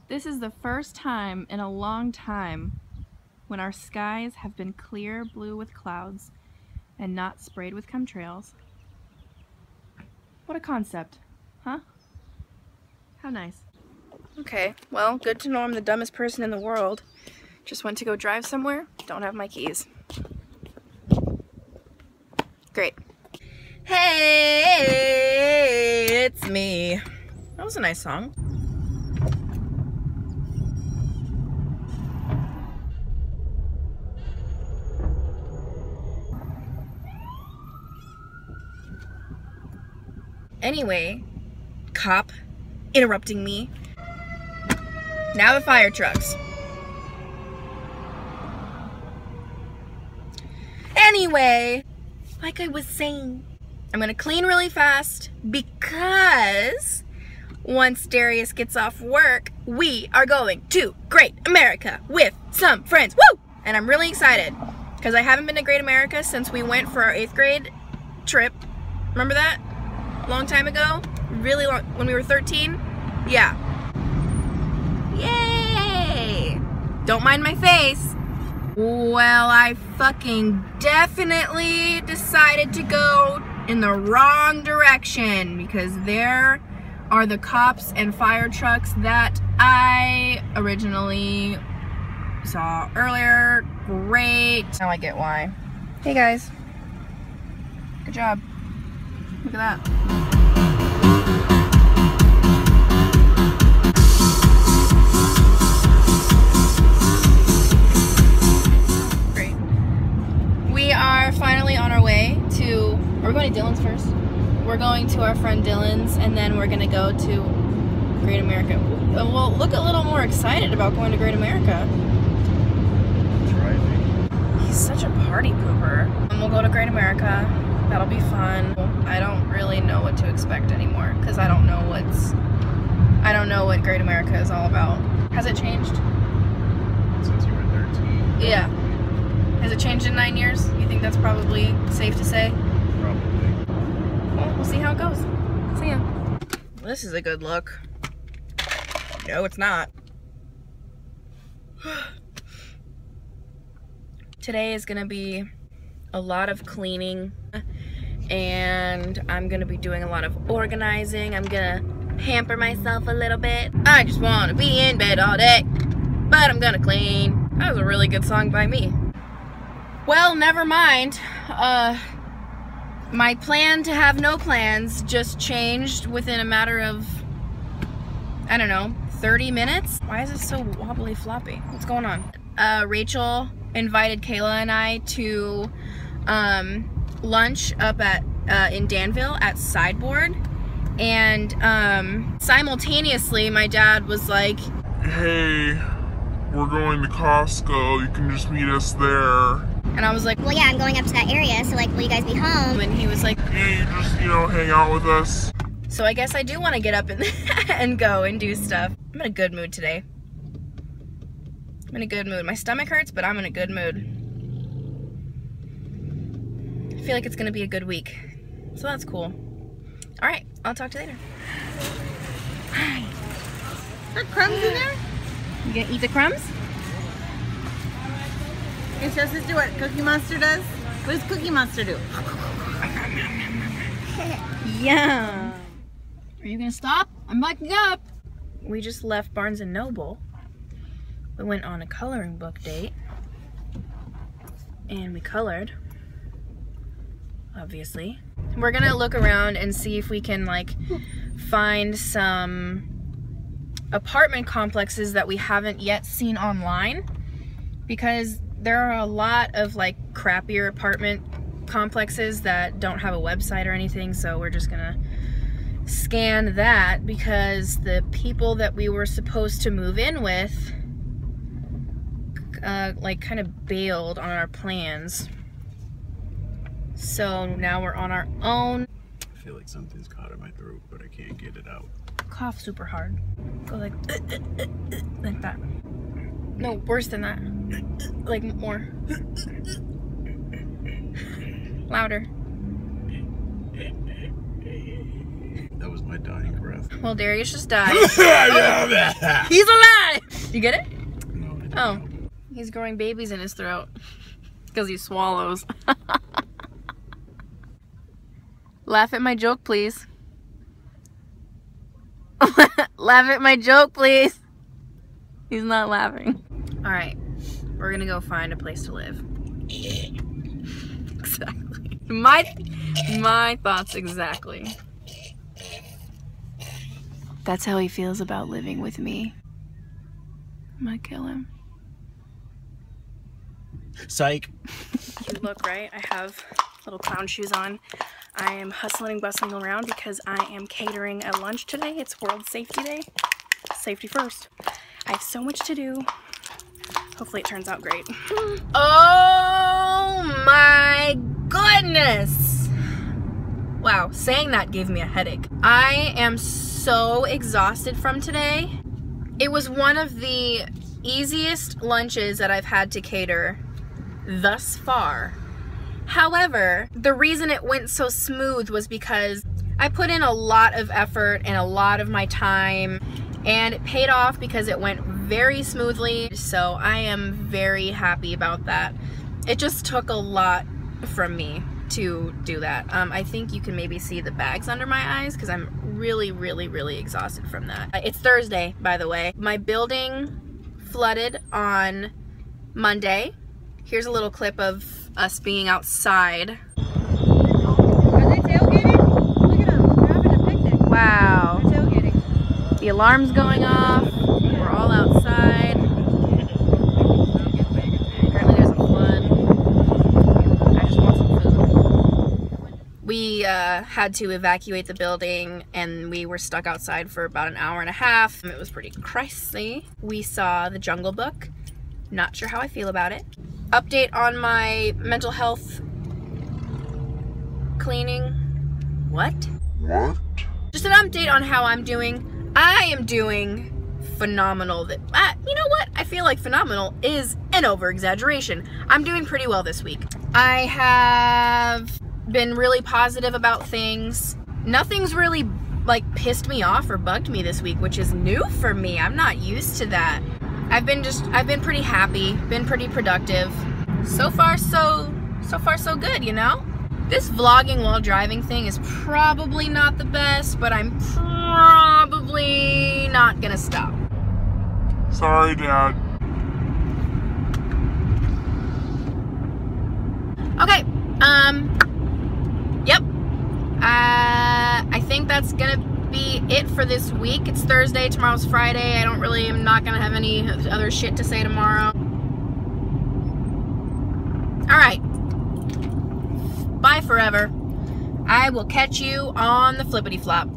This is the first time in a long time when our skies have been clear blue with clouds and not sprayed with chemtrails. What a concept, huh? How nice. Okay, well, good to know I'm the dumbest person in the world. Just went to go drive somewhere, don't have my keys. Great. Hey, it's me. That was a nice song. Anyway, cop interrupting me. Now the fire trucks. Anyway, like I was saying, I'm gonna clean really fast because once Darius gets off work, we are going to Great America with some friends. Woo! And I'm really excited because I haven't been to Great America since we went for our 8th grade trip. Remember that? A long time ago? Really long, when we were 13? Yeah. Yay! Don't mind my face. Well, I fucking definitely decided to go in the wrong direction because there are the cops and fire trucks that I originally saw earlier. Great. Now I get why. Hey guys. Good job. Look at that. Great. We are finally on our way to, we're going to Dylan's first. We're going to our friend Dylan's and then we're going to go to Great America. Well, look a little more excited about going to Great America. He's such a party pooper. And we'll go to Great America. That'll be fun. I don't really know what to expect anymore because I don't know what Great America is all about. Has it changed? Since you were 13? Yeah. Has it changed in 9 years? You think that's probably safe to say? Probably. Well, we'll see how it goes. See ya. This is a good look. No, it's not. Today is gonna be a lot of cleaning and I'm gonna be doing a lot of organizing. I'm gonna pamper myself a little bit. I just wanna be in bed all day, but I'm gonna clean. That was a really good song by me. Well, never mind. My plan to have no plans just changed within a matter of, I don't know, 30 minutes? Why is it so wobbly floppy? What's going on? Rachel invited Kayla and I to lunch up at in Danville at Sideboard, and simultaneously my dad was like, hey, we're going to Costco, you can just meet us there. And I was like, well, yeah, I'm going up to that area, so like, will you guys be home? And he was like, yeah, you just, you know, hang out with us. So I guess I do want to get up and go and do stuff. I'm in a good mood today. I'm in a good mood. My stomach hurts, but I'm in a good mood. I feel like it's gonna be a good week. So that's cool. All right, I'll talk to you later. Hi. Are crumbs in there? You gonna eat the crumbs? Can show sister what Cookie Monster does? What does Cookie Monster do? Yeah. Are you gonna stop? I'm backing up. We just left Barnes & Noble. We went on a coloring book date. And we colored. Obviously. We're gonna look around and see if we can like find some apartment complexes that we haven't yet seen online, because there are a lot of like crappier apartment complexes that don't have a website or anything, so we're just gonna scan that because the people that we were supposed to move in with like kind of bailed on our plans. So now we're on our own. I feel like something's caught in my throat, but I can't get it out. Cough super hard. Go like that. No, worse than that. Like more. Louder. That was my dying breath. Well, Darius just died. Oh, he's alive! You get it? No, I didn't. Oh. He's growing babies in his throat. Because he swallows. Laugh at my joke, please. Laugh at my joke, please. He's not laughing. Alright. We're gonna go find a place to live. Exactly. My thoughts exactly. That's how he feels about living with me. I'm gonna kill him. Psych. You look, right? I have little clown shoes on. I am hustling and bustling around because I am catering a lunch today. It's World Safety Day. Safety first. I have so much to do. Hopefully it turns out great. Oh my goodness! Wow, saying that gave me a headache. I am so exhausted from today. It was one of the easiest lunches that I've had to cater thus far. However, the reason it went so smooth was because I put in a lot of effort and a lot of my time, and it paid off because it went very smoothly. So I am very happy about that. It just took a lot from me to do that. I think you can maybe see the bags under my eyes because I'm really exhausted from that. It's Thursday, by the way. My building flooded on Monday. Here's a little clip of us being outside. Are they tailgating? Look at them. They're having a picnic. Wow. They're tailgating. The alarm's going off. We're all outside. Apparently there's a flood. I just want some food. We had to evacuate the building and we were stuck outside for about an hour and a half. It was pretty crazy. We saw The Jungle Book. Not sure how I feel about it. Update on my mental health cleaning. What? Just an update on how I'm doing. I am doing phenomenal. You know what? I feel like phenomenal is an over-exaggeration. I'm doing pretty well this week. I have been really positive about things. Nothing's really like pissed me off or bugged me this week, which is new for me. I'm not used to that. I've been pretty happy, been pretty productive. So far so good, you know? This vlogging while driving thing is probably not the best, but I'm probably not gonna stop. Sorry, Dad. Okay, yep. I think that's gonna be it for this week. It's Thursday, tomorrow's Friday. I'm not gonna have any other shit to say tomorrow. Alright. Bye forever. I will catch you on the flippity flop.